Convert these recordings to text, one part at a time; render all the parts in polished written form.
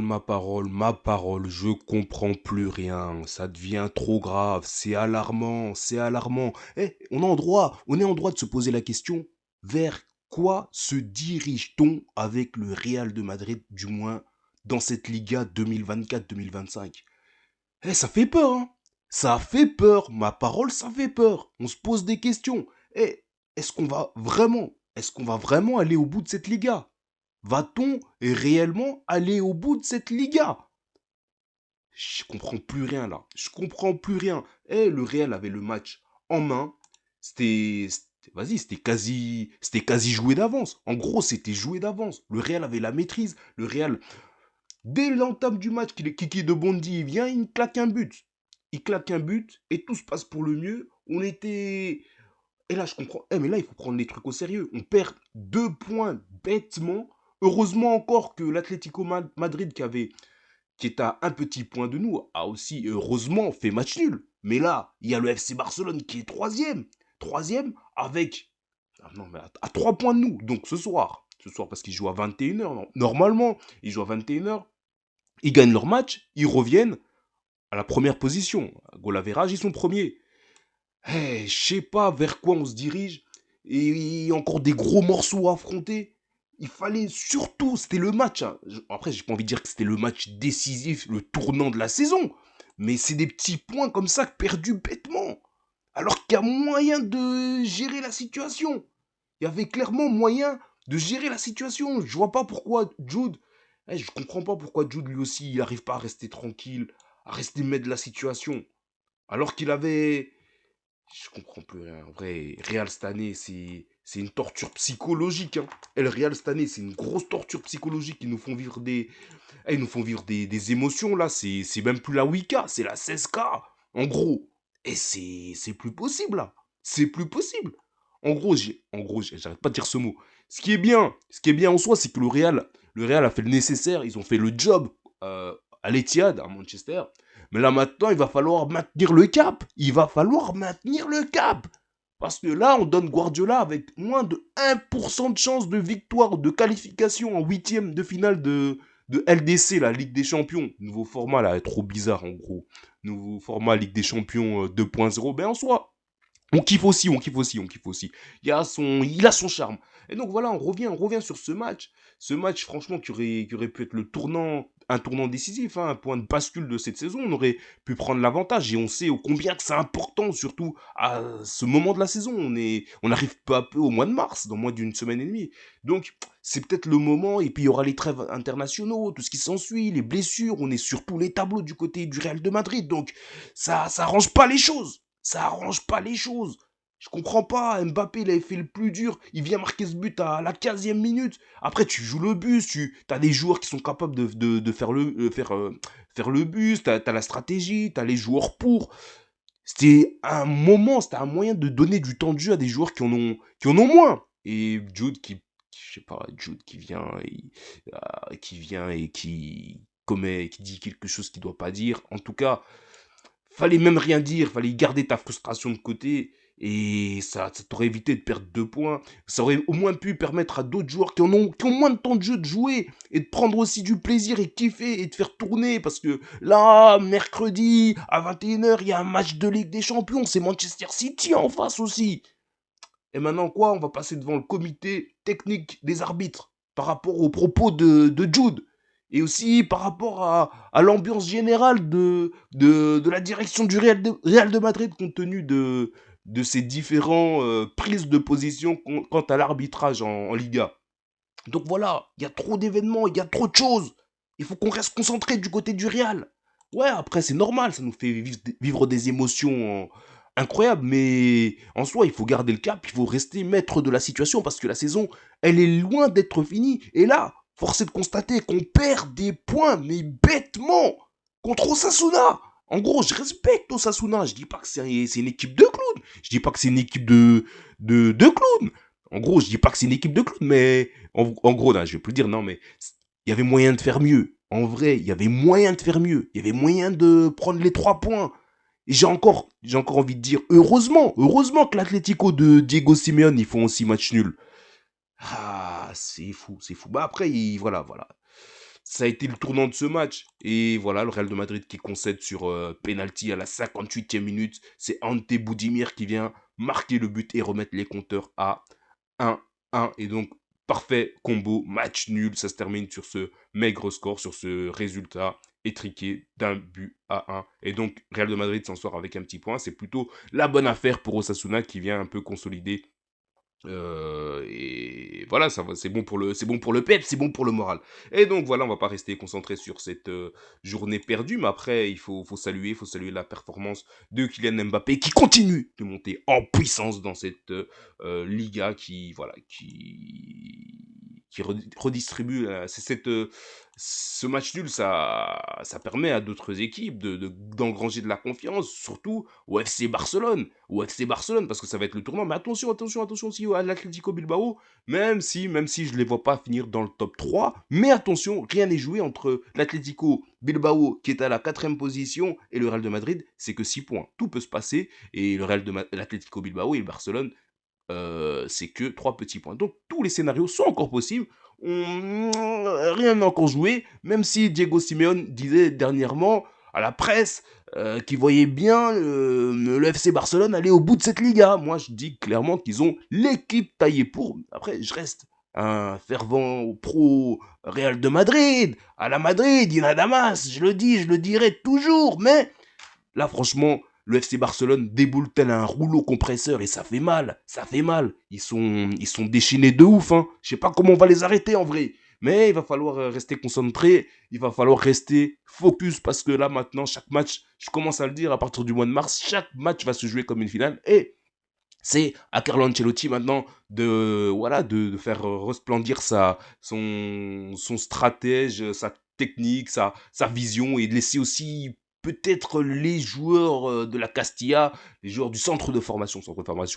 ma parole, je comprends plus rien. Ça devient trop grave, c'est alarmant, c'est alarmant. On est en droit de se poser la question, vers quoi se dirige-t-on avec le Real de Madrid, du moins dans cette Liga 2024-2025? Ça fait peur, hein. Ça fait peur, ma parole, ça fait peur. On se pose des questions. Est-ce qu'on va vraiment aller au bout de cette Liga? Va-t-on réellement aller au bout de cette Liga? Je comprends plus rien là. Je comprends plus rien. Le Real avait le match en main. Vas-y, c'était quasi joué d'avance. En gros, c'était joué d'avance. Le Real avait la maîtrise. Le Real, dès l'entame du match, Kiki de Bondy, il vient, il claque un but. Il claque un but et tout se passe pour le mieux. On était. Et là, je comprends. Mais là, il faut prendre les trucs au sérieux. On perd 2 points bêtement. Heureusement encore que l'Atlético Madrid, qui est à un petit point de nous, a aussi heureusement fait match nul. Mais là, il y a le FC Barcelone qui est troisième. Troisième avec. Ah non, mais à 3 points de nous. Donc ce soir parce qu'ils jouent à 21h. Normalement, ils jouent à 21h. Ils gagnent leur match. Ils reviennent à la première position. Goal average, ils sont premiers. Je sais pas vers quoi on se dirige. Et il y a encore des gros morceaux à affronter. Il fallait surtout, c'était le match, hein. Après, j'ai pas envie de dire que c'était le match décisif, le tournant de la saison. Mais c'est des petits points comme ça perdus bêtement. Alors qu'il y a moyen de gérer la situation. Il y avait clairement moyen de gérer la situation. Je vois pas pourquoi Jude. Je comprends pas pourquoi Jude lui aussi, il arrive pas à rester tranquille, à rester maître de la situation. Alors qu'il avait, je comprends plus rien. En vrai, Real cette année, c'est une torture psychologique, hein. Et le Real cette année, c'est une grosse torture psychologique. Ils nous font vivre des émotions là. C'est même plus la 8K, c'est la 16K. En gros. Et c'est plus possible là. C'est plus possible. J'arrête pas de dire ce mot. Ce qui est bien en soi, c'est que le Real a fait le nécessaire. Ils ont fait le job à l'Etihad, à Manchester. Mais là maintenant, il va falloir maintenir le cap. Il va falloir maintenir le cap. Parce que là, on donne Guardiola avec moins de 1% de chance de victoire, de qualification en huitième de finale de LDC, la Ligue des Champions. Nouveau format là, trop bizarre en gros. Nouveau format Ligue des Champions 2.0. Ben en soi, on kiffe aussi, on kiffe aussi, on kiffe aussi. Il a son charme. Et donc voilà, on revient sur ce match. Ce match, franchement, qui aurait pu être un tournant décisif, hein, un point de bascule de cette saison. On aurait pu prendre l'avantage et on sait combien que c'est important, surtout à ce moment de la saison. On arrive peu à peu au mois de mars, dans moins d'une semaine et demie. Donc, c'est peut-être le moment. Et puis, il y aura les trêves internationaux, tout ce qui s'ensuit, les blessures. On est sur tous les tableaux du côté du Real de Madrid. Donc, ça arrange pas les choses. Ça arrange pas les choses. Je comprends pas. Mbappé, il avait fait le plus dur. Il vient marquer ce but à la 15e minute. Après, tu joues le bus. Tu as des joueurs qui sont capables de faire le bus. Tu as la stratégie. Tu as les joueurs pour. C'était un moyen de donner du temps de jeu à des joueurs qui en ont moins. Et je sais pas, Jude qui vient et qui dit quelque chose qu'il doit pas dire. En tout cas, fallait même rien dire, fallait garder ta frustration de côté et ça t'aurait évité de perdre 2 points. Ça aurait au moins pu permettre à d'autres joueurs qui ont moins de temps de jeu de jouer et de prendre aussi du plaisir et kiffer et de faire tourner parce que là, mercredi à 21h, il y a un match de Ligue des Champions, c'est Manchester City en face aussi. Et maintenant quoi? On va passer devant le comité technique des arbitres par rapport aux propos de Jude. Et aussi par rapport à l'ambiance générale de la direction du Real de Madrid compte tenu de ces différents prises de position quant à l'arbitrage en Liga. Donc voilà, il y a trop d'événements, il y a trop de choses. Il faut qu'on reste concentré du côté du Real. Ouais, après c'est normal, ça nous fait vivre des émotions incroyables, mais en soi, il faut garder le cap, il faut rester maître de la situation parce que la saison, elle est loin d'être finie. Et là, force est de constater qu'on perd des points, mais bêtement, contre Osasuna. En gros, je respecte Osasuna. Je dis pas que c'est une équipe de clowns. Je dis pas que c'est une équipe de clowns. En gros, je dis pas que c'est une équipe de clowns, mais en gros, là, je vais plus dire non, mais il y avait moyen de faire mieux. En vrai, il y avait moyen de faire mieux. Il y avait moyen de prendre les 3 points. Et j'ai encore envie de dire, heureusement que l'Atlético de Diego Simeone, ils font aussi match nul. Ah, c'est fou, c'est fou. Bah après, voilà, voilà. ça a été le tournant de ce match. Et voilà, le Real de Madrid qui concède sur penalty à la 58e minute. C'est Ante Boudimir qui vient marquer le but et remettre les compteurs à 1-1. Et donc, parfait combo, match nul. Ça se termine sur ce maigre score, sur ce résultat étriqué d'un but à 1. Et donc, Real de Madrid s'en sort avec un petit point. C'est plutôt la bonne affaire pour Osasuna qui vient un peu consolider et voilà, c'est bon pour le pep, c'est bon pour le moral. Et donc voilà, on va pas rester concentré sur cette journée perdue, mais après faut saluer la performance de Kylian Mbappé qui continue de monter en puissance dans cette Liga qui voilà qui redistribue ce match nul, ça permet à d'autres équipes d'engranger de la confiance, surtout au FC Barcelone. Au FC Barcelone, parce que ça va être le tournant. Mais attention, attention, attention aussi à l'Atlético Bilbao, même si je ne les vois pas finir dans le top 3. Mais attention, rien n'est joué entre l'Atlético Bilbao, qui est à la 4e position, et le Real de Madrid, c'est que 6 points. Tout peut se passer, et l'Atlético Bilbao et le Barcelone, c'est que 3 petits points. Donc tous les scénarios sont encore possibles. Rien n'est encore joué, même si Diego Simeone disait dernièrement à la presse qu'il voyait bien le FC Barcelone aller au bout de cette Liga. Moi, je dis clairement qu'ils ont l'équipe taillée pour. Après, je reste un fervent pro Real de Madrid, à la Madrid, Ina Damas, je le dis, je le dirai toujours, mais là, franchement, le FC Barcelone déboule tel un rouleau compresseur et ça fait mal. Ça fait mal. Ils sont déchaînés de ouf. Hein. Je sais pas comment on va les arrêter en vrai. Mais il va falloir rester concentré. Il va falloir rester focus parce que là maintenant, chaque match, je commence à le dire à partir du mois de mars, chaque match va se jouer comme une finale. Et c'est à Carlo Ancelotti maintenant de faire resplendir son stratège, sa technique, sa vision et de laisser aussi peut-être les joueurs de la Castilla, les joueurs du centre de formation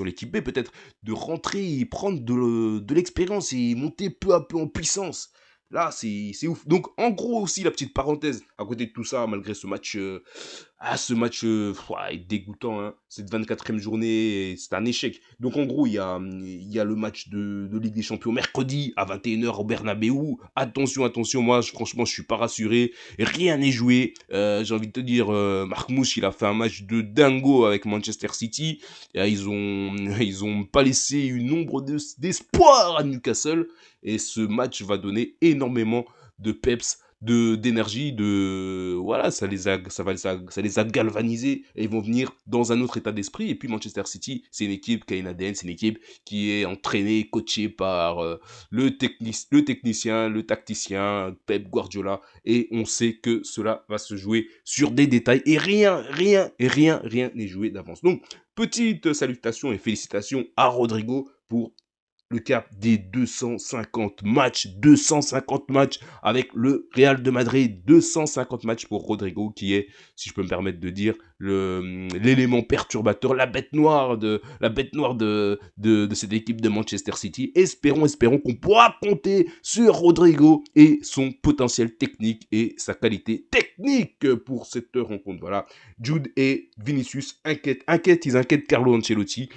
l'équipe B, peut-être de rentrer et prendre de l'expérience et monter peu à peu en puissance. Là, c'est ouf. Donc, en gros aussi, la petite parenthèse, à côté de tout ça, malgré ce match est dégoûtant, hein. Cette 24e journée, c'est un échec. Donc en gros, il y a le match de Ligue des Champions mercredi à 21h au Bernabeu. Attention, attention, moi franchement, je suis pas rassuré. Rien n'est joué. J'ai envie de te dire, Marc Mouche, il a fait un match de dingo avec Manchester City. Et, ils ont pas laissé une ombre d'espoir à Newcastle. Et ce match va donner énormément de peps d'énergie, voilà, ça les a galvanisés et ils vont venir dans un autre état d'esprit. Et puis Manchester City, c'est une équipe qui a une ADN, c'est une équipe qui est entraînée, coachée par le technicien, le tacticien Pep Guardiola, et on sait que cela va se jouer sur des détails et rien n'est joué d'avance. Donc petite salutation et félicitations à Rodrigo pour le cap des 250 matchs avec le Real de Madrid, 250 matchs pour Rodrigo qui est, si je peux me permettre de dire, l'élément perturbateur, la bête noire de cette équipe de Manchester City. Espérons qu'on pourra compter sur Rodrigo et son potentiel technique et sa qualité technique pour cette rencontre. Voilà, Jude et Vinicius ils inquiètent Carlo Ancelotti.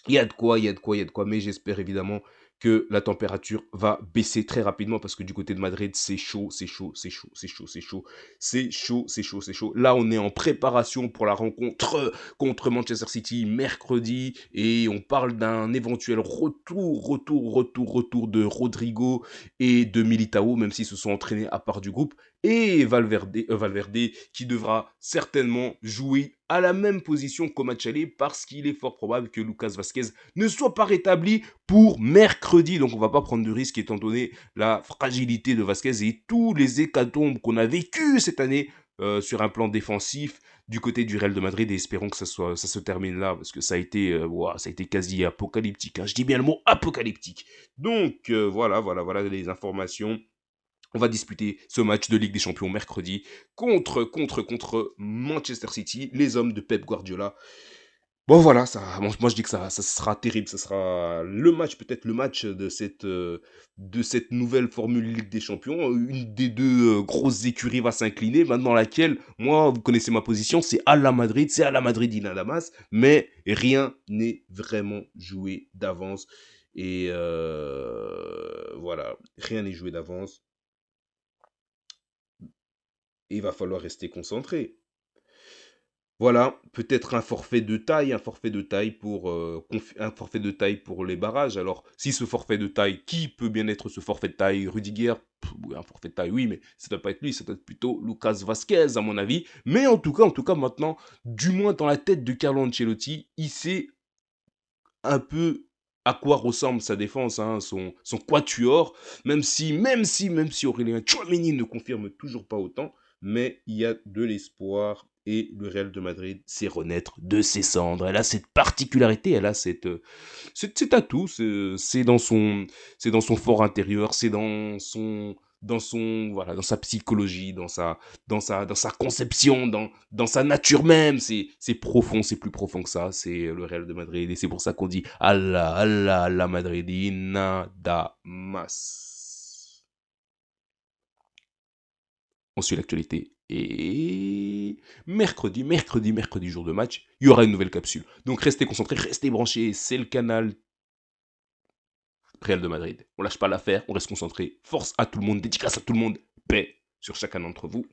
Il y a de quoi, il y a de quoi, il y a de quoi, mais j'espère évidemment que la température va baisser très rapidement parce que du côté de Madrid, c'est chaud, c'est chaud, c'est chaud, c'est chaud, c'est chaud, c'est chaud, c'est chaud, c'est chaud. Là, on est en préparation pour la rencontre contre Manchester City mercredi et on parle d'un éventuel retour de Rodrigo et de Militao, même s'ils se sont entraînés à part du groupe, et Valverde qui devra certainement jouer à la même position qu'au match aller parce qu'il est fort probable que Lucas Vasquez ne soit pas rétabli pour mercredi. Donc on va pas prendre de risque étant donné la fragilité de Vasquez et tous les hécatombes qu'on a vécu cette année sur un plan défensif du côté du Real de Madrid, et espérons que ça se termine là parce que ça a été quasi apocalyptique, hein. Je dis bien le mot apocalyptique. Donc voilà les informations. On va disputer ce match de Ligue des Champions mercredi contre Manchester City, les hommes de Pep Guardiola. Bon voilà, moi je dis que ça sera terrible, ça sera le match, peut-être le match de cette nouvelle formule Ligue des Champions. Une des deux grosses écuries va s'incliner, maintenant laquelle, moi, vous connaissez ma position, c'est à la Madrid, in Damas, mais rien n'est vraiment joué d'avance. Et voilà, rien n'est joué d'avance. Et il va falloir rester concentré. Voilà, peut-être un forfait de taille pour les barrages. Alors, si ce forfait de taille, qui peut bien être ce forfait de taille? Rudiger? Oui, un forfait de taille, oui, mais ça doit pas être lui, ça doit être plutôt Lucas Vasquez, à mon avis. Mais en tout cas, maintenant, du moins dans la tête de Carlo Ancelotti, il sait un peu à quoi ressemble sa défense, hein, son quatuor, même si Aurélien Tchouaméni ne confirme toujours pas autant, mais il y a de l'espoir et le Real de Madrid sait renaître de ses cendres. Elle a cette particularité, elle a cet atout, c'est dans son fort intérieur, c'est voilà, dans sa psychologie, dans sa conception, dans sa nature même. C'est profond, c'est plus profond que ça. C'est le Real de Madrid et c'est pour ça qu'on dit Allah, Allah, Allah Madridina Damas. On suit l'actualité. Et mercredi, jour de match, il y aura une nouvelle capsule. Donc restez concentrés, restez branchés. C'est le canal Real de Madrid. On lâche pas l'affaire, on reste concentré. Force à tout le monde, dédicace à tout le monde. Paix sur chacun d'entre vous.